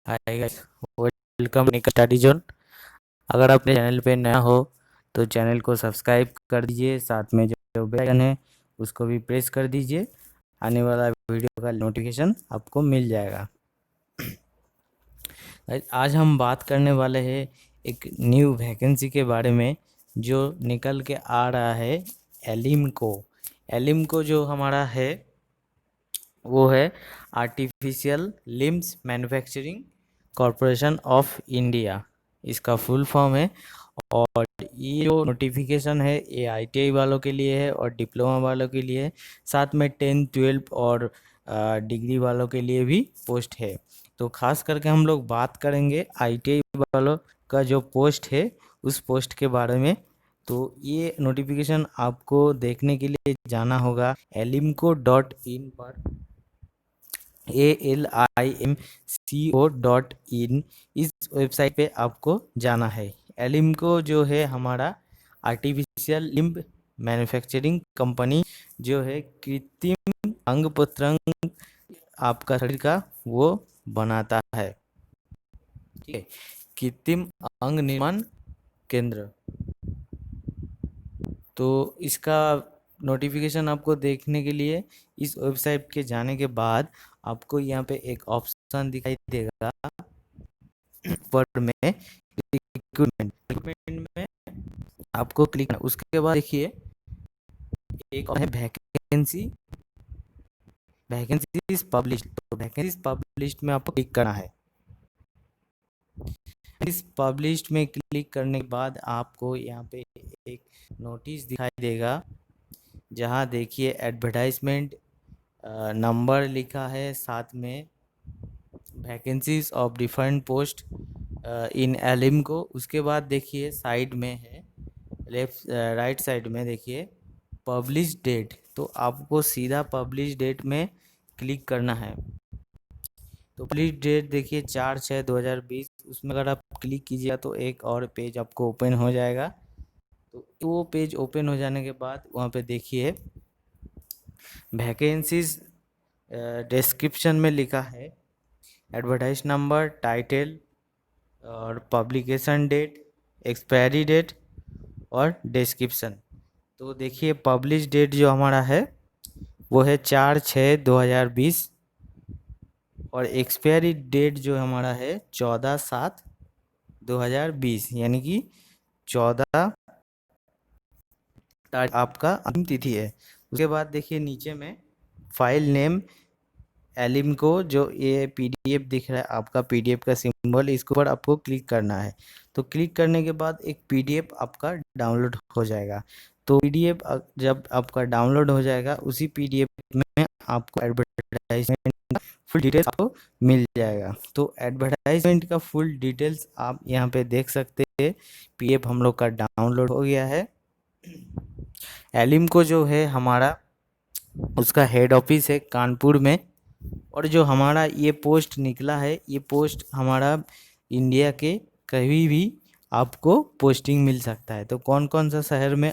Hi guys, welcome निकल study zone. अगर आप मेरे चैनल पे नया हो तो चैनल को सब्सक्राइब कर दीजिए, साथ में जो बेल आइकन है उसको भी प्रेस कर दीजिए। आने वाला वीडियो का नोटिफिकेशन आपको मिल जाएगा। आज हम बात करने वाले हैं एक न्यू वैकेंसी के बारे में जो निकल के आ रहा है। एलिम को जो हमारा है वो है artificial limbs manufacturing corporation of India, इसका फुल फॉर्म है। और ये जो नोटिफिकेशन है ये आईटीआई वालों के लिए है और डिप्लोमा वालों के लिए है, साथ में 10 12 और डिग्री वालों के लिए भी पोस्ट है। तो खास करके हम लोग बात करेंगे आईटीआई वालों का जो पोस्ट है उस पोस्ट के बारे में। तो ये नोटिफिकेशन आपको देखने के लिए जाना होगा alimco.in पर, ALIMCO.in। इस वेबसाइट पे आपको जाना है। एलिम्को जो है हमारा आर्टिफिशियल लिम्ब मैन्युफैक्चरिंग कंपनी जो है कृत्रिम अंग प्रत्यंग आपका शरीर का वो बनाता है। ठीक है, कृत्रिम अंग निर्माण केंद्र। तो इसका नोटिफिकेशन आपको देखने के लिए इस वेबसाइट के जाने के बाद आपको यहाँ पे एक ऑप्शन दिखाई देगा पर में रिक्रूटमेंट में आपको क्लिक करना। उसके बाद देखिए एक और है वैकेंसी, वैकेंसीज पब्लिश्ड। तो वैकेंसीज पब्लिश्ड में आपको क्लिक करना है। इस पब्लिश्ड में क्लिक करने के बाद आपको यहाँ पे एक नोटिस दिखाई देगा जहाँ देखिए एडवर्टाइजमेंट नंबर लिखा है, साथ में vacancies of different post in ALIMCO. उसके बाद देखिए साइड में है, लेफ्ट राइट साइड में देखिए पब्लिश डेट। तो आपको सीधा पब्लिश डेट में क्लिक करना है। तो पब्लिश डेट देखिए 4/6/2020, उसमें अगर आप क्लिक कीजिएगा तो एक और पेज आपको ओपन हो जाएगा। तो वो पेज ओपन हो जाने के बाद वहाँ पे देखिए वैकेंसीज डिस्क्रिप्शन में लिखा है एडवर्टाइज नंबर, टाइटल और पब्लिकेशन डेट, एक्सपायरी डेट और डिस्क्रिप्शन। तो देखिए पब्लिश डेट जो हमारा है वो है 4/6/2020 और एक्सपायरी डेट जो हमारा है 14/7/2020, यानी कि 14 तारीख आपका अंतिम तिथि है। उसके बाद देखिए नीचे में फाइल नेम एलिम्को, जो ये पीडीएफ दिख रहा है आपका, पीडीएफ का सिंबल, इसके ऊपर आपको क्लिक करना है। तो क्लिक करने के बाद एक पीडीएफ आपका डाउनलोड हो जाएगा। तो पीडीएफ जब आपका डाउनलोड हो जाएगा उसी पीडीएफ में आपको एडवर्टाइजमेंट फुल डिटेल्स आपको मिल जाएगा। तो एडवर्टाइजमेंट का फुल डिटेल्स आप यहाँ पे देख सकते हैं। पीडीएफ हम लोग का डाउनलोड हो गया है। एलिम्को जो है हमारा उसका हेड ऑफिस है कानपुर में। और जो हमारा ये पोस्ट निकला है ये पोस्ट हमारा इंडिया के कहीं भी आपको पोस्टिंग मिल सकता है। तो कौन कौन सा शहर में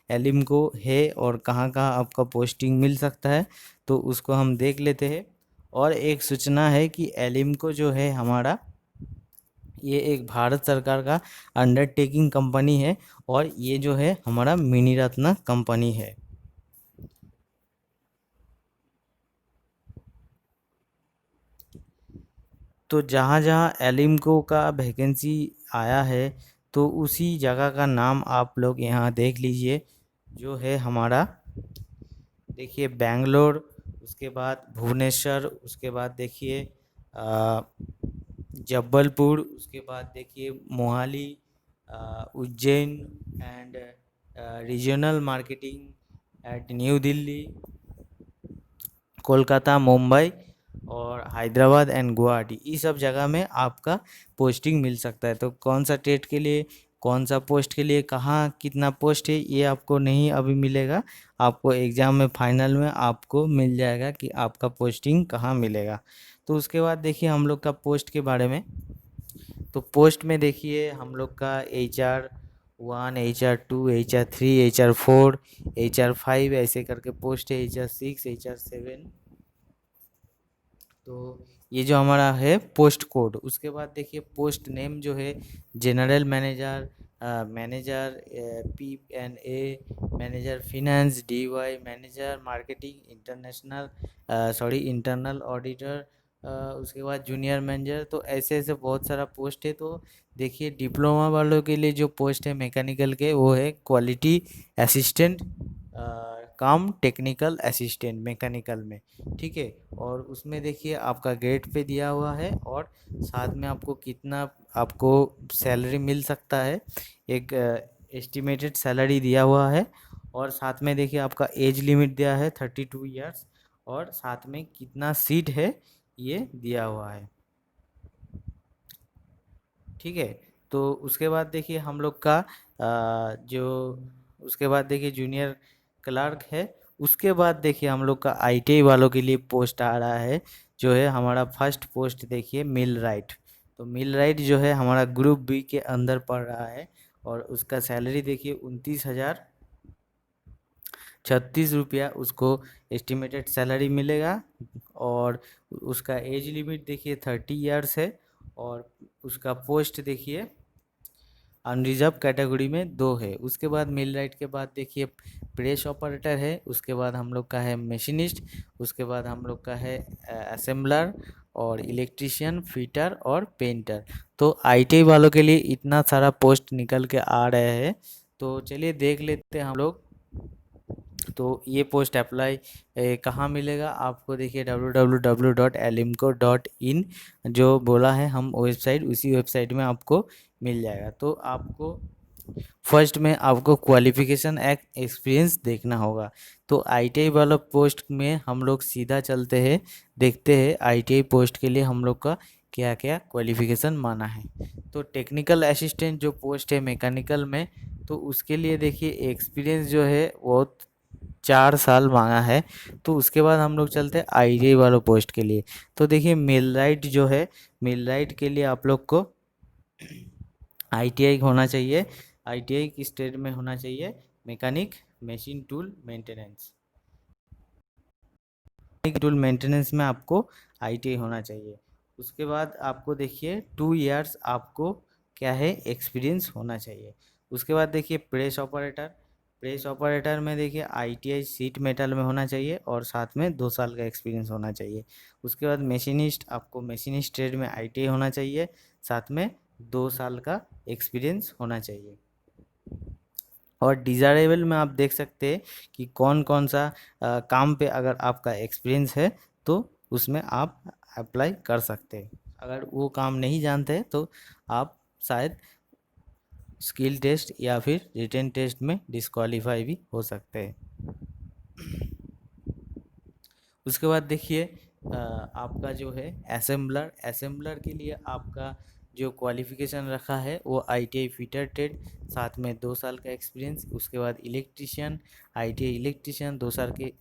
एलिम्को है और कहाँ कहाँ आपका पोस्टिंग मिल सकता है तो उसको हम देख लेते हैं। और एक सूचना है कि एलिम्को जो है हमारा ये एक भारत सरकार का अंडरटेकिंग कंपनी है और ये जो है हमारा मिनी रत्न कंपनी है। तो जहाँ जहाँ एलिम्को का वैकेंसी आया है तो उसी जगह का नाम आप लोग यहाँ देख लीजिए। जो है हमारा देखिए बेंगलोर, उसके बाद भुवनेश्वर, उसके बाद देखिए जबलपुर, उसके बाद देखिए Mohali, Ujjain and regional marketing at New Delhi, Kolkata, Mumbai और हैदराबाद एंड गुवाहाटी, ये सब जगह में आपका पोस्टिंग मिल सकता है। तो कौन सा स्टेट के लिए कौन सा पोस्ट के लिए कहाँ कितना पोस्ट है ये आपको नहीं अभी मिलेगा, आपको एग्ज़ाम में फाइनल में आपको मिल जाएगा कि आपका पोस्टिंग कहाँ मिलेगा। तो उसके बाद देखिए हम लोग का पोस्ट के बारे में। तो पोस्ट में देखिए हम लोग का HR1, HR2, HR3, HR4, HR5 ऐसे करके पोस्ट है, HR6, HR7। तो ये जो हमारा है पोस्ट कोड। उसके बाद देखिए पोस्ट नेम जो है general manager, manager P&A, manager finance DY, manager marketing international sorry internal auditor, उसके बाद जूनियर मैनेजर। तो ऐसे ऐसे बहुत सारा पोस्ट है। तो देखिए डिप्लोमा वालों के लिए जो पोस्ट है मैकेनिकल के वो है क्वालिटी असिस्टेंट कम टेक्निकल असिस्टेंट मैकेनिकल में, ठीक है। और उसमें देखिए आपका ग्रेड पे दिया हुआ है और साथ में आपको कितना आपको सैलरी मिल सकता है, एक एस्टिमेटेड सैलरी दिया हुआ है। और साथ में देखिए आपका एज लिमिट दिया है 32 ईयर्स, और साथ में कितना सीट है ये दिया हुआ है, ठीक है। तो उसके बाद देखिए हम लोग का जो उसके बाद देखिए जूनियर क्लर्क है। उसके बाद देखिए हम लोग का ITI वालों के लिए पोस्ट आ रहा है, जो है हमारा फर्स्ट पोस्ट देखिए मिल राइट। तो मिल राइट जो है हमारा ग्रुप B के अंदर पड़ रहा है, और उसका सैलरी देखिए 29,036 रुपया उसको एस्टिमेटेड सैलरी मिलेगा। और उसका एज लिमिट देखिए 30 ईयर्स है, और उसका पोस्ट देखिए अनरिजर्व कैटेगरी में 2 है। उसके बाद मिल राइट के बाद देखिए प्रेस ऑपरेटर है। उसके बाद हम लोग का है मशीनिस्ट। उसके बाद हम लोग का है असेंबलर और इलेक्ट्रिशियन, फिटर और पेंटर। तो ITI वालों के लिए इतना सारा पोस्ट निकल के आ रहे हैं। तो चलिए देख लेते हैं हम लोग। तो ये पोस्ट अप्लाई कहाँ मिलेगा आपको, देखिए www.alimco.in जो बोला है हम वेबसाइट, उसी वेबसाइट में आपको मिल जाएगा। तो आपको फर्स्ट में आपको क्वालिफिकेशन एक्सपीरियंस देखना होगा। तो ITI वाला पोस्ट में हम लोग सीधा चलते हैं, देखते हैं ITI पोस्ट के लिए हम लोग का क्या क्या क्वालिफिकेशन माना है। तो टेक्निकल असिस्टेंट जो पोस्ट है मैकेनिकल में, तो उसके लिए देखिए एक्सपीरियंस जो है वो 4 साल मांगा है। तो उसके बाद हम लोग चलते हैं ITI वालों पोस्ट के लिए। तो देखिए मिलराइट जो है, मिलराइट के लिए आप लोग को ITI होना चाहिए। ITI किस ट्रेड में होना चाहिए, mechanic machine tool maintenance, tool maintenance में आपको ITI होना चाहिए। उसके बाद आपको देखिए 2 इयर्स आपको क्या है एक्सपीरियंस होना चाहिए। उसके बाद देखिए प्रेस ऑपरेटर, प्रेस ऑपरेटर में देखिए ITI सीट मेटल में होना चाहिए और साथ में 2 साल का एक्सपीरियंस होना चाहिए। उसके बाद मशीनिस्ट, आपको मशीनिस्ट ट्रेड में ITI होना चाहिए, साथ में 2 साल का एक्सपीरियंस होना चाहिए। और डिज़ायरेबल में आप देख सकते हैं कि कौन कौन सा काम पे अगर आपका एक्सपीरियंस है तो उसमें आप अप्लाई कर सकते हैं। अगर वो काम नहीं जानते हैं तो आप शायद स्किल टेस्ट या फिर रिटन टेस्ट में डिस्क्वालीफाई भी हो सकते हैं। उसके बाद देखिए आपका जो है असेंबलर, असेंबलर के लिए आपका जो क्वालिफिकेशन रखा है वो ITI फिटर ट्रेड, साथ में 2 साल का एक्सपीरियंस। उसके बाद इलेक्ट्रिशियन, ITI इलेक्ट्रिशियन 2 साल के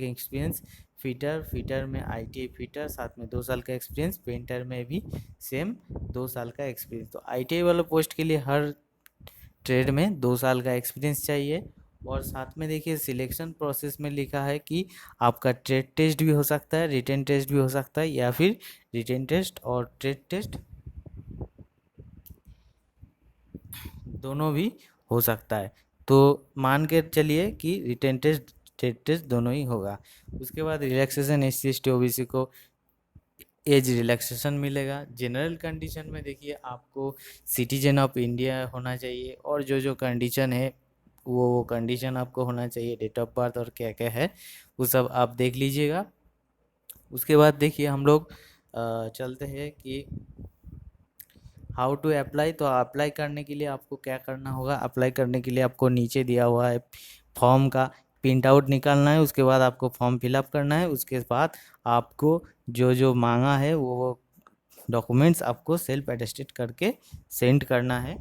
एक्सपीरियंस। फिटर, फिटर में ITI फिटर, साथ में 2 साल का एक्सपीरियंस। पेंटर में भी सेम 2 साल का एक्सपीरियंस। तो ITI वाला पोस्ट के लिए हर ट्रेड में 2 साल का एक्सपीरियंस चाहिए। और साथ में देखिए सिलेक्शन प्रोसेस में लिखा है कि आपका ट्रेड टेस्ट भी हो सकता है, रिटन टेस्ट भी हो सकता है, या फिर रिटन टेस्ट और ट्रेड टेस्ट दोनों भी हो सकता है। तो मान के चलिए कि रिटन टेस्ट ट्रेड टेस्ट दोनों ही होगा। उसके बाद रिलैक्सेशन SC ST OBC को एज रिलैक्सेशन मिलेगा। जनरल कंडीशन में देखिए आपको सिटीजन ऑफ इंडिया होना चाहिए, और जो जो कंडीशन है वो कंडीशन आपको होना चाहिए, डेट ऑफ बर्थ और क्या क्या है वो सब आप देख लीजिएगा। उसके बाद देखिए हम लोग चलते हैं कि हाउ टू अप्लाई। तो अप्लाई करने के लिए आपको क्या करना होगा, अप्लाई करने के लिए आपको नीचे दिया हुआ है फॉर्म का प्रिंट आउट निकालना है। उसके बाद आपको फॉर्म फिलअप करना है। उसके बाद आपको जो जो मांगा है वो डॉक्यूमेंट्स आपको सेल्फ अटेस्टेड करके सेंड करना है।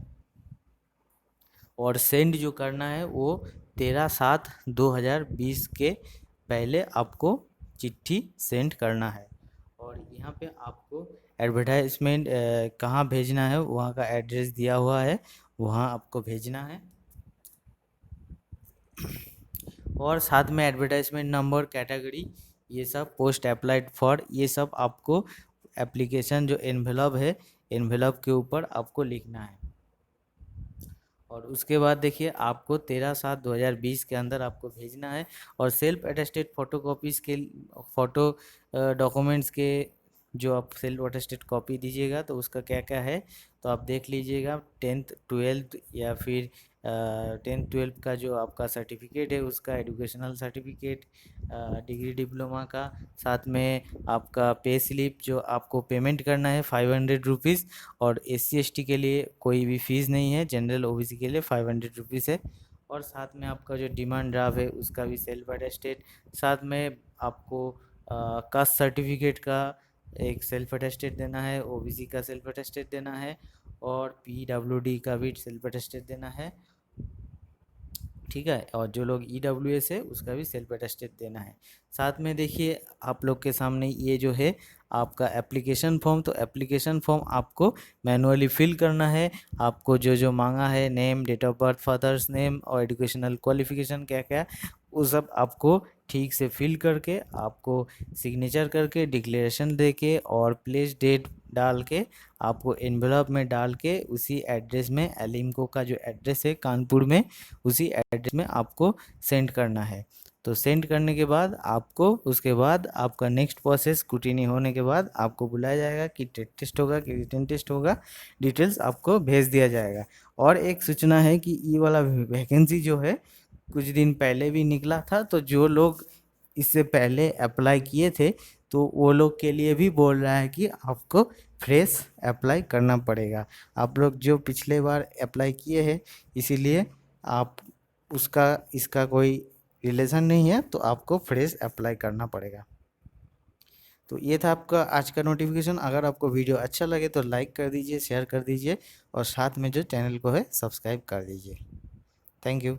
और सेंड जो करना है वो 13/7/2020 के पहले आपको चिट्ठी सेंड करना है। और यहाँ पे आपको एडवर्टाइजमेंट कहाँ भेजना है, वहाँ का एड्रेस दिया हुआ है, वहाँ आपको भेजना है। और साथ में एडवर्टाइजमेंट नंबर, कैटेगरी, ये सब पोस्ट अप्लाइड फॉर, ये सब आपको एप्लीकेशन जो एनवेलप है, एनवेलप के ऊपर आपको लिखना है। और उसके बाद देखिए आपको 13/7/2020 के अंदर आपको भेजना है। और सेल्फ अटेस्टेड फोटोकॉपीज़ के फ़ोटो डॉक्यूमेंट्स के जो आप सेल्फ अटेस्टेड कॉपी दीजिएगा तो उसका क्या क्या है तो आप देख लीजिएगा। 10th 12th या फिर 10th 12th का जो आपका सर्टिफिकेट है उसका, एजुकेशनल सर्टिफिकेट, डिग्री डिप्लोमा का, साथ में आपका पे स्लिप जो आपको पेमेंट करना है 500 रुपीज़। और SC ST के लिए कोई भी फ़ीस नहीं है, जनरल OBC के लिए 500 रुपीज़ है। और साथ में आपका जो डिमांड ड्राफ्ट है उसका भी सेल्फ अटेस्टेड, साथ में आपको कास्ट सर्टिफिकेट का एक सेल्फ अटेस्टेड देना है, OBC का सेल्फ अटेस्टेड देना है, और PWD का भी सेल्फ अटेस्टेड देना है, ठीक है। और जो लोग EWS है उसका भी सेल्फ अटेस्टेड देना है। साथ में देखिए आप लोग के सामने ये जो है आपका एप्लीकेशन फॉर्म, तो एप्लीकेशन फॉर्म आपको मैनुअली फिल करना है। आपको जो जो मांगा है, name, date of birth, father's name और एजुकेशनल क्वालिफिकेशन क्या क्या, वो सब आपको ठीक से फिल करके, आपको सिग्नेचर करके, डिक्लेरेशन दे के और प्लेस डेट डाल के आपको एनवेलप में डाल के उसी एड्रेस में, एलिम्को का जो एड्रेस है कानपुर में, उसी एड्रेस में आपको सेंड करना है। तो सेंड करने के बाद आपको, उसके बाद आपका नेक्स्ट प्रोसेस स्क्रूटिनी होने के बाद आपको बुलाया जाएगा कि टेस्ट होगा कि रिटन टेस्ट होगा, डिटेल्स आपको भेज दिया जाएगा। और एक सूचना है कि ये वाला वैकेंसी जो है कुछ दिन पहले भी निकला था, तो जो लोग इससे पहले अप्लाई किए थे तो वो लोग के लिए भी बोल रहा है कि आपको फ्रेश अप्लाई करना पड़ेगा। आप लोग जो पिछले बार अप्लाई किए हैं इसीलिए आप उसका इसका कोई रिलेशन नहीं है, तो आपको फ्रेश अप्लाई करना पड़ेगा। तो ये था आपका आज का नोटिफिकेशन। अगर आपको वीडियो अच्छा लगे तो लाइक कर दीजिए, शेयर कर दीजिए और साथ में जो चैनल को है सब्सक्राइब कर दीजिए। Thank you.